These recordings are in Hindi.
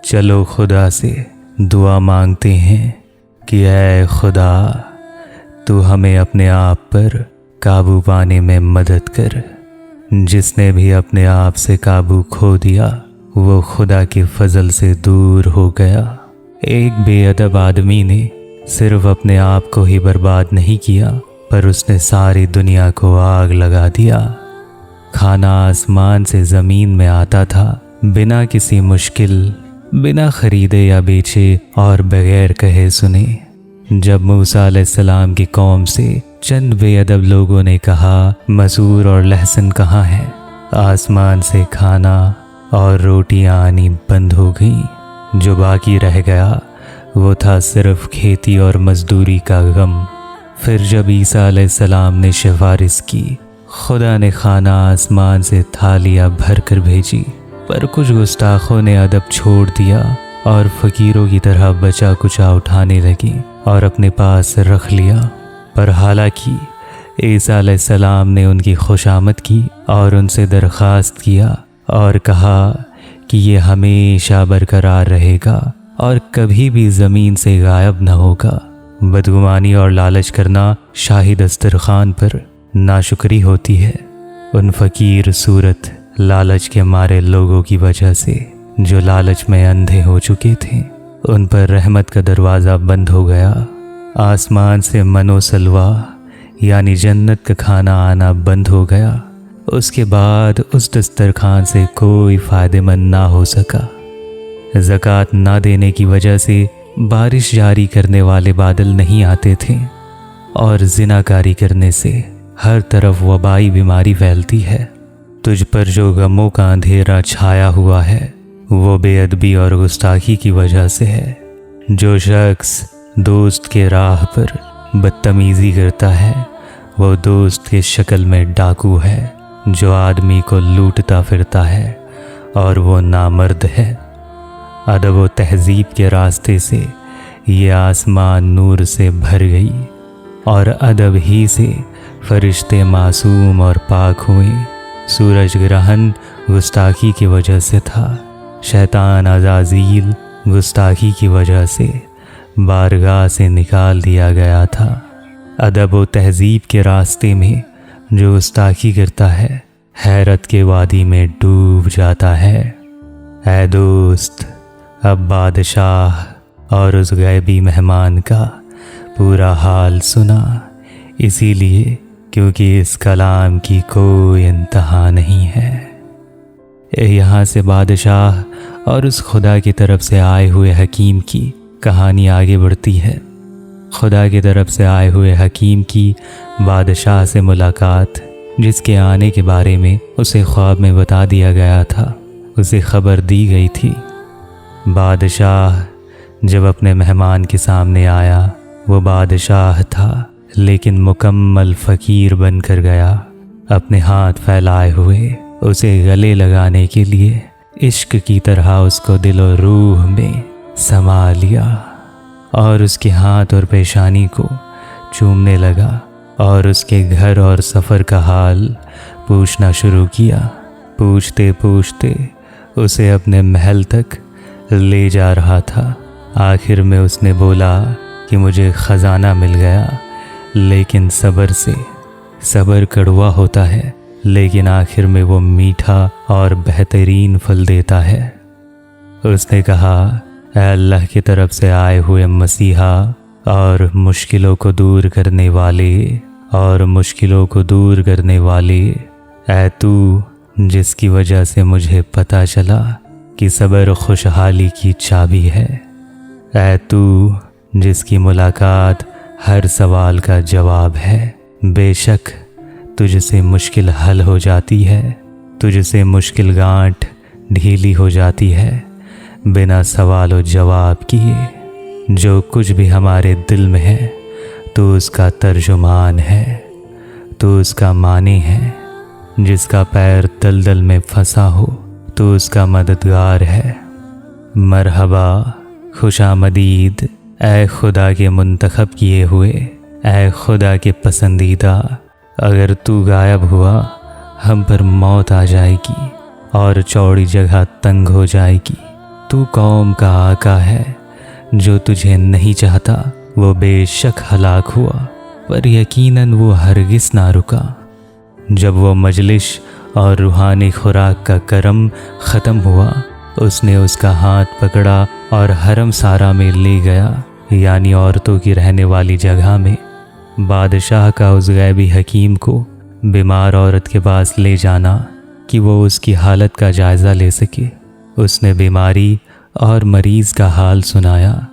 चलो खुदा से दुआ मांगते हैं कि ऐ खुदा तू हमें अपने आप पर काबू पाने में मदद कर। जिसने भी अपने आप से काबू खो दिया वो खुदा के फजल से दूर हो गया। एक बेअदब आदमी ने सिर्फ अपने आप को ही बर्बाद नहीं किया पर उसने सारी दुनिया को आग लगा दिया। खाना आसमान से ज़मीन में आता था बिना किसी मुश्किल, बिना खरीदे या बेचे और बगैर कहे सुने। जब मूसा अलैहिस्सलाम की कौम से चंद बेअदब लोगों ने कहा मसूर और लहसुन कहाँ है, आसमान से खाना और रोटियां आनी बंद हो गई। जो बाकी रह गया वो था सिर्फ खेती और मजदूरी का गम। फिर जब ईसा अलैहिस्सलाम ने सिफारिश की, खुदा ने खाना आसमान से थालियां भर कर भेजी, पर कुछ गुस्ताखों ने अदब छोड़ दिया और फकीरों की तरह बचा कुचा उठाने लगी और अपने पास रख लिया। पर हालांकि ईसा अलैहिस्सलाम ने उनकी खुशामद की और उनसे दरख्वास्त किया और कहा कि ये हमेशा बरकरार रहेगा और कभी भी ज़मीन से गायब न होगा। बदगुमानी और लालच करना शाही दस्तरखान पर नाशुक्री होती है। उन फ़कीर सूरत लालच के मारे लोगों की वजह से जो लालच में अंधे हो चुके थे, उन पर रहमत का दरवाज़ा बंद हो गया। आसमान से मनो सलवा यानी जन्नत का खाना आना बंद हो गया। उसके बाद उस दस्तरखान से कोई फ़ायदेमंद ना हो सका। ज़कात ना देने की वजह से बारिश जारी करने वाले बादल नहीं आते थे और ज़िनाकारी करने से हर तरफ वबाई बीमारी फैलती है। तुझ पर जो गमों का अंधेरा छाया हुआ है वो बेअदबी और गुस्ताखी की वजह से है। जो शख्स दोस्त के राह पर बदतमीज़ी करता है वो दोस्त के शक्ल में डाकू है। जो आदमी को लूटता फिरता है और वो नामर्द है। अदब व तहज़ीब के रास्ते से ये आसमान नूर से भर गई और अदब ही से फरिश्ते मासूम और पाक हुए। सूरज ग्रहण गुस्ताखी की वजह से था। शैतान अज़ाज़ील गुस्ताखी की वजह से बारगाह से निकाल दिया गया था। अदब व तहज़ीब के रास्ते में जो गुस्ताखी करता है हैरत के वादी में डूब जाता है। ऐ दोस्त, अब बादशाह और उस गैबी मेहमान का पूरा हाल सुना, इसीलिए क्योंकि इस कलाम की कोई इंतहा नहीं है। यहाँ से बादशाह और उस खुदा की तरफ से आए हुए हकीम की कहानी आगे बढ़ती है। खुदा की तरफ से आए हुए हकीम की बादशाह से मुलाकात, जिसके आने के बारे में उसे ख्वाब में बता दिया गया था, उसे खबर दी गई थी। बादशाह जब अपने मेहमान के सामने आया, वो बादशाह था लेकिन मुकम्मल फ़कीर बनकर गया। अपने हाथ फैलाए हुए उसे गले लगाने के लिए इश्क की तरह उसको दिल और रूह में समा लिया और उसके हाथ और पेशानी को चूमने लगा और उसके घर और सफ़र का हाल पूछना शुरू किया। पूछते पूछते उसे अपने महल तक ले जा रहा था। आखिर में उसने बोला कि मुझे ख़जाना मिल गया, लेकिन सब्र कड़वा होता है, लेकिन आखिर में वो मीठा और बेहतरीन फल देता है। उसने कहा, ऐ अल्लाह की तरफ से आए हुए मसीहा और मुश्किलों को दूर करने वाले, ऐ तू जिसकी वजह से मुझे पता चला कि सब्र खुशहाली की चाबी है, ऐ तू जिसकी मुलाकात हर सवाल का जवाब है। बेशक तुझसे मुश्किल हल हो जाती है, तुझसे मुश्किल गांठ ढीली हो जाती है बिना सवाल और जवाब किए। जो कुछ भी हमारे दिल में है तो उसका तर्जुमान है, तो उसका मानी है। जिसका पैर दलदल में फंसा हो तो उसका मददगार है। मरहबा, खुशामदीद, ऐ खुदा के मुंतखब किए हुए, ऐ खुदा के पसंदीदा। अगर तू गायब हुआ हम पर मौत आ जाएगी और चौड़ी जगह तंग हो जाएगी तू कौम का आका है, जो तुझे नहीं चाहता वो बेशक हलाक हुआ, पर यकीनन वो हरगिज़ ना रुका। जब वो मजलिस और रूहानी खुराक का करम ख़त्म हुआ, उसने उसका हाथ पकड़ा और हरम सारा में ले गया, यानी औरतों की रहने वाली जगह में। बादशाह का उस गैबी हकीम को बीमार औरत के पास ले जाना कि वो उसकी हालत का जायज़ा ले सके। उसने बीमारी और मरीज़ का हाल सुनाया।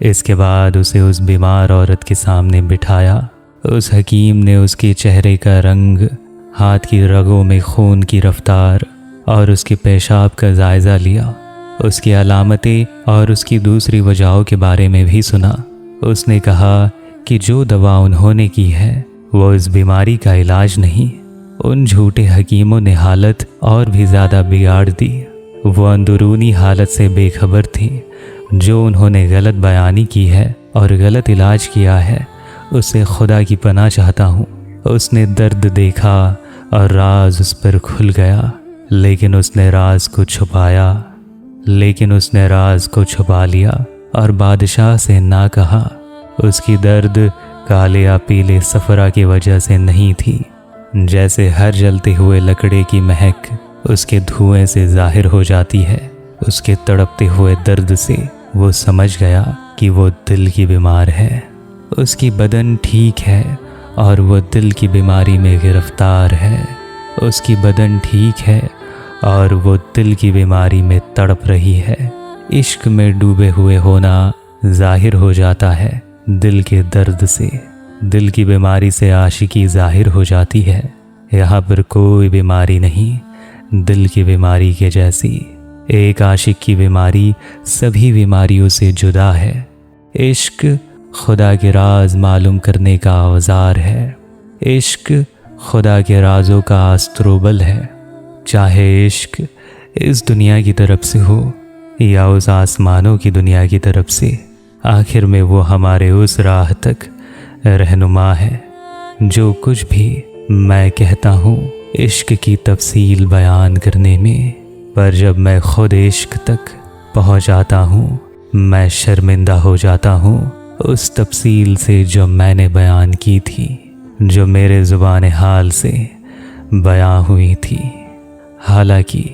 इसके बाद उसे उस बीमार औरत के सामने बिठाया। उस हकीम ने उसके चेहरे का रंग, हाथ की रगों में खून की रफ्तार और उसके पेशाब का जायज़ा लिया। उसकी अलामतें और उसकी दूसरी वजहों के बारे में भी सुना। उसने कहा कि जो दवा उन्होंने की है वो इस बीमारी का इलाज नहीं। उन झूठे हकीमों ने हालत और भी ज़्यादा बिगाड़ दी। वो अंदरूनी हालत से बेखबर थी। जो उन्होंने गलत बयानी की है और गलत इलाज किया है, उससे खुदा की पनाह चाहता हूँ। उसने दर्द देखा और राज उस पर खुल गया, लेकिन उसने राज को छुपा लिया और बादशाह से ना कहा। उसकी दर्द काले या पीले सफरा की वजह से नहीं थी। जैसे हर जलते हुए लकड़े की महक उसके धुएं से जाहिर हो जाती है, उसके तड़पते हुए दर्द से वो समझ गया कि वो दिल की बीमार है। उसकी बदन ठीक है और वो दिल की बीमारी में गिरफ्तार है। उसकी बदन ठीक है और वो दिल की बीमारी में तड़प रही है। इश्क में डूबे हुए होना जाहिर हो जाता है दिल के दर्द से। दिल की बीमारी से आशिकी जाहिर हो जाती है। यहाँ पर कोई बीमारी नहीं दिल की बीमारी के जैसी। एक आशिक की बीमारी सभी बीमारियों से जुदा है। इश्क खुदा के राज मालूम करने का औजार है। इश्क खुदा के राजों का अस्त्रोबल है। चाहे इश्क इस दुनिया की तरफ से हो या उस आसमानों की दुनिया की तरफ से, आखिर में वो हमारे उस राह तक रहनुमा है। जो कुछ भी मैं कहता हूँ इश्क की तफसील बयान करने में, पर जब मैं खुद इश्क तक पहुँच जाता हूँ, मैं शर्मिंदा हो जाता हूँ उस तफसील से जो मैंने बयान की थी, जो मेरे ज़ुबान हाल से बयां हुई थी। हालांकि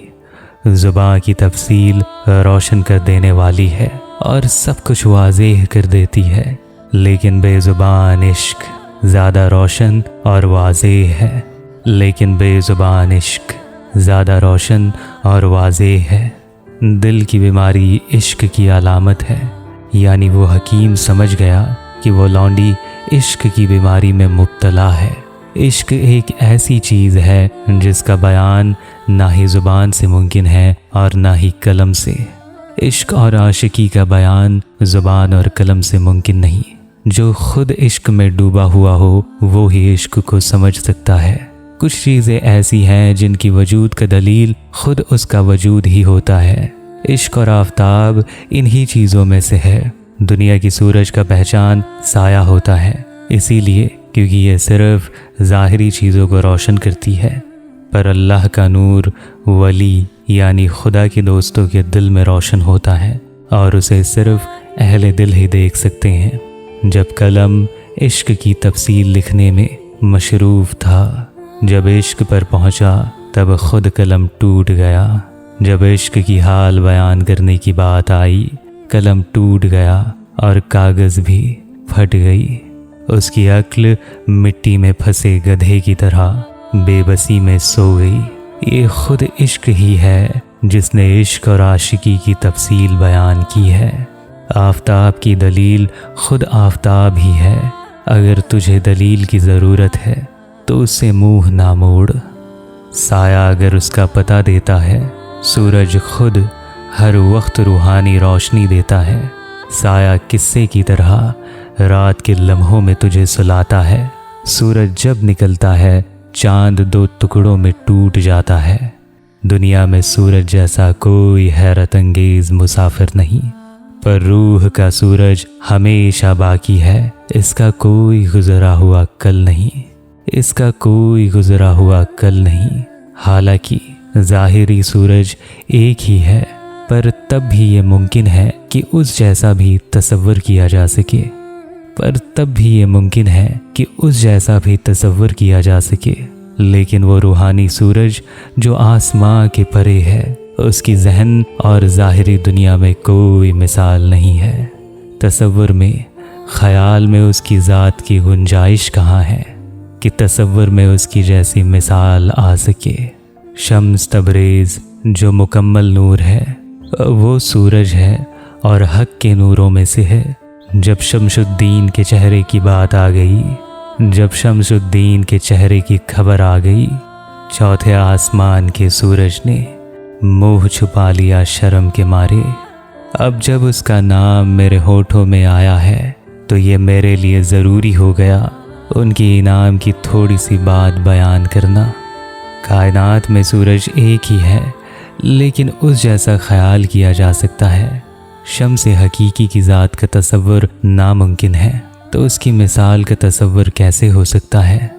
ज़ुबान की तफसील रोशन कर देने वाली है और सब कुछ वाज़ेह कर देती है, लेकिन बेज़ुबान इश्क ज़्यादा रोशन और वाज़ेह है। दिल की बीमारी इश्क की अलामत है, यानी वो हकीम समझ गया कि वो लौंडी इश्क की बीमारी में मुब्तला है। इश्क एक ऐसी चीज़ है जिसका बयान ना ही ज़ुबान से मुमकिन है और ना ही कलम से। इश्क और आशिकी का बयान ज़ुबान और कलम से मुमकिन नहीं। जो खुद इश्क में डूबा हुआ हो वो ही इश्क को समझ सकता है। कुछ चीज़ें ऐसी हैं जिनकी वजूद का दलील खुद उसका वजूद ही होता है। इश्क और आफताब इन्हीं चीज़ों में से है। दुनिया की सूरज का पहचान साया होता है, इसीलिए क्योंकि ये सिर्फ ज़ाहिरी चीज़ों को रोशन करती है, पर अल्लाह का नूर वली यानी खुदा के दोस्तों के दिल में रोशन होता है और उसे सिर्फ अहले दिल ही देख सकते हैं। जब कलम इश्क की तफसील लिखने में मशरूफ़ था, जब इश्क पर पहुंचा तब खुद कलम टूट गया। जब इश्क की हाल बयान करने की बात आई, कलम टूट गया और कागज़ भी फट गई। उसकी अक्ल मिट्टी में फंसे गधे की तरह बेबसी में सो गई। ये खुद इश्क ही है जिसने इश्क और आशिकी की तफसील बयान की है। आफताब की दलील खुद आफताब ही है। अगर तुझे दलील की ज़रूरत है तो उससे मुंह ना मोड़। साया अगर उसका पता देता है, सूरज खुद हर वक्त रूहानी रोशनी देता है। साया किस्से की तरह रात के लम्हों में तुझे सुलाता है। सूरज जब निकलता है, चांद दो टुकड़ों में टूट जाता है। दुनिया में सूरज जैसा कोई हैरत अंगेज मुसाफिर नहीं, पर रूह का सूरज हमेशा बाकी है। इसका कोई गुजरा हुआ कल नहीं। हालांकि ज़ाहिरी सूरज एक ही है, पर तब भी ये मुमकिन है कि उस जैसा भी तसव्वुर किया जा सके। लेकिन वो रूहानी सूरज जो आसमां के परे है, उसकी जहन और ज़ाहिरी दुनिया में कोई मिसाल नहीं है। तसव्वुर में, ख्याल में उसकी ज़ात की गुंजाइश कहाँ है कि तसव्वुर में उसकी जैसी मिसाल आ सके। शम्स तबरेज़ जो मुकम्मल नूर है, वो सूरज है और हक के नूरों में से है। जब शमशुद्दीन के चेहरे की बात आ गई, जब शमशुद्दीन के चेहरे की खबर आ गई, चौथे आसमान के सूरज ने मुंह छुपा लिया शर्म के मारे। अब जब उसका नाम मेरे होठों में आया है तो ये मेरे लिए ज़रूरी हो गया उनकी इनाम की थोड़ी सी बात बयान करना। कायनात में सूरज एक ही है, लेकिन उस जैसा ख्याल किया जा सकता है। शम्स हकीकी की ज़ात का तसव्वुर नामुमकिन है, तो उसकी मिसाल का तसव्वुर कैसे हो सकता है।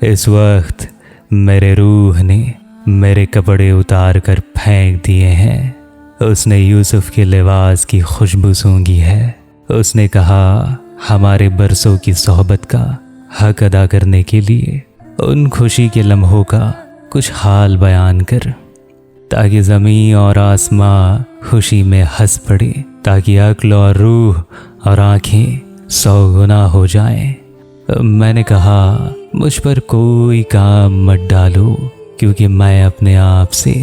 इस वक्त मेरे रूह ने मेरे कपड़े उतार कर फेंक दिए हैं। उसने यूसुफ के लिबास की खुशबू सूंघी है। उसने कहा, हमारे बरसों की सोहबत का हक अदा करने के लिए उन खुशी के लम्हों का कुछ हाल बयान कर, ताकि ज़मीन और आसमां खुशी में हंस पड़े, ताकि अक्ल और रूह और आँखें 100 गुना हो जाएं। मैंने कहा, मुझ पर कोई काम मत डालो, क्योंकि मैं अपने आप से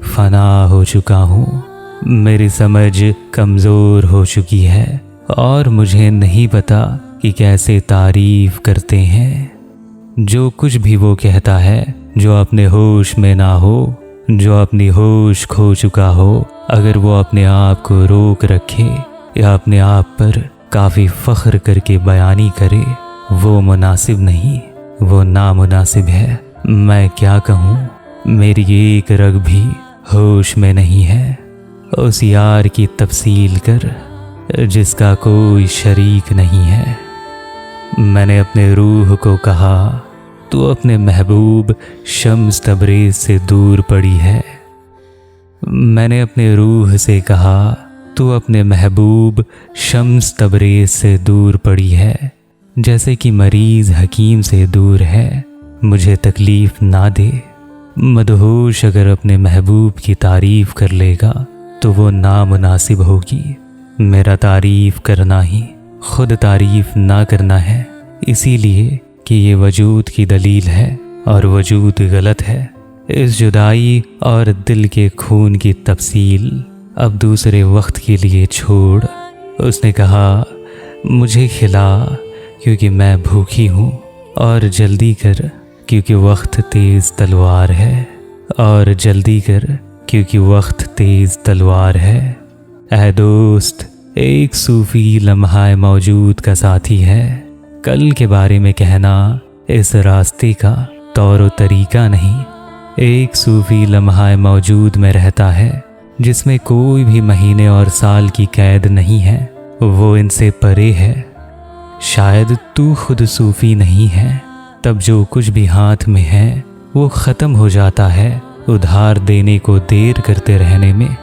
फना हो चुका हूँ। मेरी समझ कमज़ोर हो चुकी है और मुझे नहीं पता कि कैसे तारीफ़ करते हैं। जो कुछ भी वो कहता है जो अपने होश में ना हो, जो अपनी होश खो चुका हो, अगर वो अपने आप को रोक रखे या अपने आप पर काफ़ी फ़ख्र करके बयानी करे, वो मुनासिब नहीं, वो नामुनासिब है। मैं क्या कहूँ, मेरी एक रग भी होश में नहीं है। उस यार की तफसील कर जिसका कोई शरीक नहीं है। मैंने अपने रूह को कहा, तू अपने महबूब शम्स तबरेज़ से दूर पड़ी है। मैंने अपने रूह से कहा, तू अपने महबूब शम्स तबरेज़ से दूर पड़ी है, जैसे कि मरीज़ हकीम से दूर है। मुझे तकलीफ़ ना दे। मदहोश अगर अपने महबूब की तारीफ़ कर लेगा तो वो नामुनासिब होगी। मेरा तारीफ़ करना ही खुद तारीफ़ ना करना है, इसीलिए कि ये वजूद की दलील है और वजूद गलत है। इस जुदाई और दिल के खून की तफसील अब दूसरे वक्त के लिए छोड़। उसने कहा, मुझे खिला क्योंकि मैं भूखी हूँ, और जल्दी कर क्योंकि वक्त तेज़ तलवार है, और जल्दी कर क्योंकि वक्त तेज़ तलवार है। ऐ दोस्त, एक सूफ़ी लम्हा मौजूद का साथी है। कल के बारे में कहना इस रास्ते का तौर तरीका नहीं। एक सूफ़ी लम्हा मौजूद में रहता है जिसमें कोई भी महीने और साल की कैद नहीं है, वो इनसे परे है। शायद तू खुद सूफ़ी नहीं है, तब जो कुछ भी हाथ में है वो ख़त्म हो जाता है उधार देने को देर करते रहने में।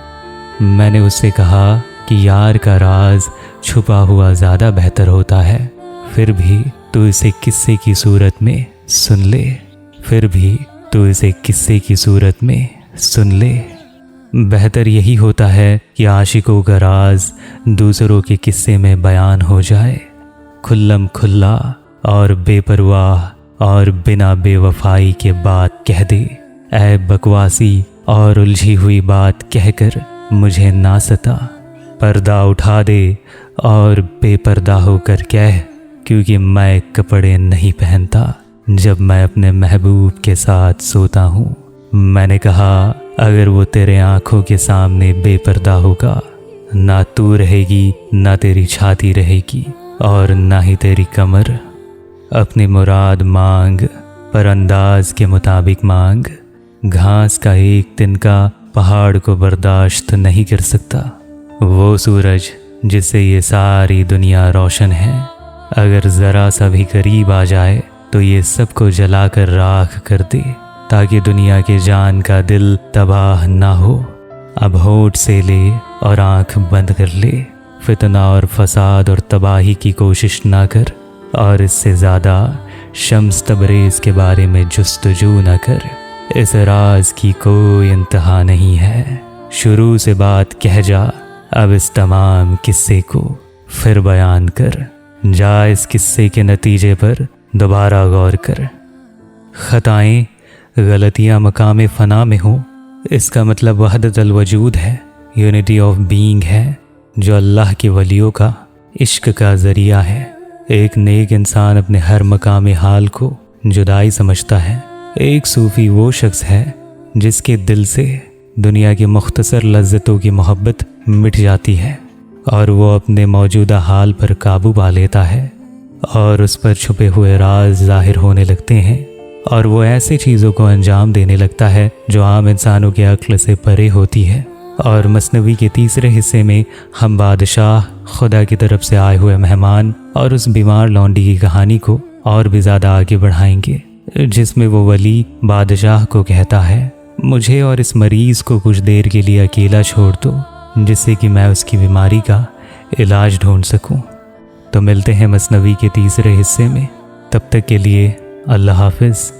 मैंने उससे कहा कि यार का राज छुपा हुआ ज़्यादा बेहतर होता है। फिर भी तू इसे किस्से की सूरत में सुन ले, फिर भी तू इसे किस्से की सूरत में सुन ले। बेहतर यही होता है कि आशिकों का राज दूसरों के किस्से में बयान हो जाए। खुल्लम खुल्ला और बेपरवाह और बिना बेवफाई के बात कह दे। ऐ बकवासी और उलझी हुई बात कहकर मुझे ना सता। पर्दा उठा दे और बेपर्दा होकर कह, क्योंकि मैं कपड़े नहीं पहनता जब मैं अपने महबूब के साथ सोता हूँ। मैंने कहा, अगर वो तेरे आँखों के सामने बेपर्दा होगा, ना तू रहेगी, ना तेरी छाती रहेगी और ना ही तेरी कमर। अपनी मुराद मांग, पर अंदाज के मुताबिक मांग। घास का एक तिनका पहाड़ को बर्दाश्त नहीं कर सकता। वो सूरज जिससे ये सारी दुनिया रोशन है, अगर ज़रा सा भी करीब आ जाए तो ये सबको जलाकर राख कर दे, ताकि दुनिया के जान का दिल तबाह ना हो। अब होठ से ले और आंख बंद कर ले। फितना और फसाद और तबाही की कोशिश ना कर, और इससे ज़्यादा शम्स तबरेज़ के बारे में जुस्तजू न कर। इस राज की कोई इंतहा नहीं है। शुरू से बात कह जा, अब इस तमाम किस्से को फिर बयान कर। जा इस किस्से के नतीजे पर दोबारा गौर कर। ख़ताएँ, गलतियाँ मकाम फ़ना में हों, इसका मतलब वहदत अल वजूद है, यूनिटी ऑफ बीइंग है, जो अल्लाह के वलियों का इश्क का ज़रिया है। एक नेक इंसान अपने हर मकाम हाल को जुदाई समझता है। एक सूफ़ी वो शख्स है जिसके दिल से दुनिया की मुख्तसर लज्जतों की मोहब्बत मिट जाती है और वो अपने मौजूदा हाल पर काबू पा लेता है और उस पर छुपे हुए राज ज़ाहिर होने लगते हैं और वो ऐसी चीज़ों को अंजाम देने लगता है जो आम इंसानों के अक्ल से परे होती है। और मसनवी के तीसरे हिस्से में हम बादशाह, खुदा की तरफ से आए हुए मेहमान और उस बीमार लौंडी की कहानी को और भी ज़्यादा आगे बढ़ाएंगे, जिसमें वो वली बादशाह को कहता है, मुझे और इस मरीज़ को कुछ देर के लिए अकेला छोड़ दो, जिससे कि मैं उसकी बीमारी का इलाज ढूंढ सकूं। तो मिलते हैं मसनवी के तीसरे हिस्से में। तब तक के लिए अल्लाह हाफिज़।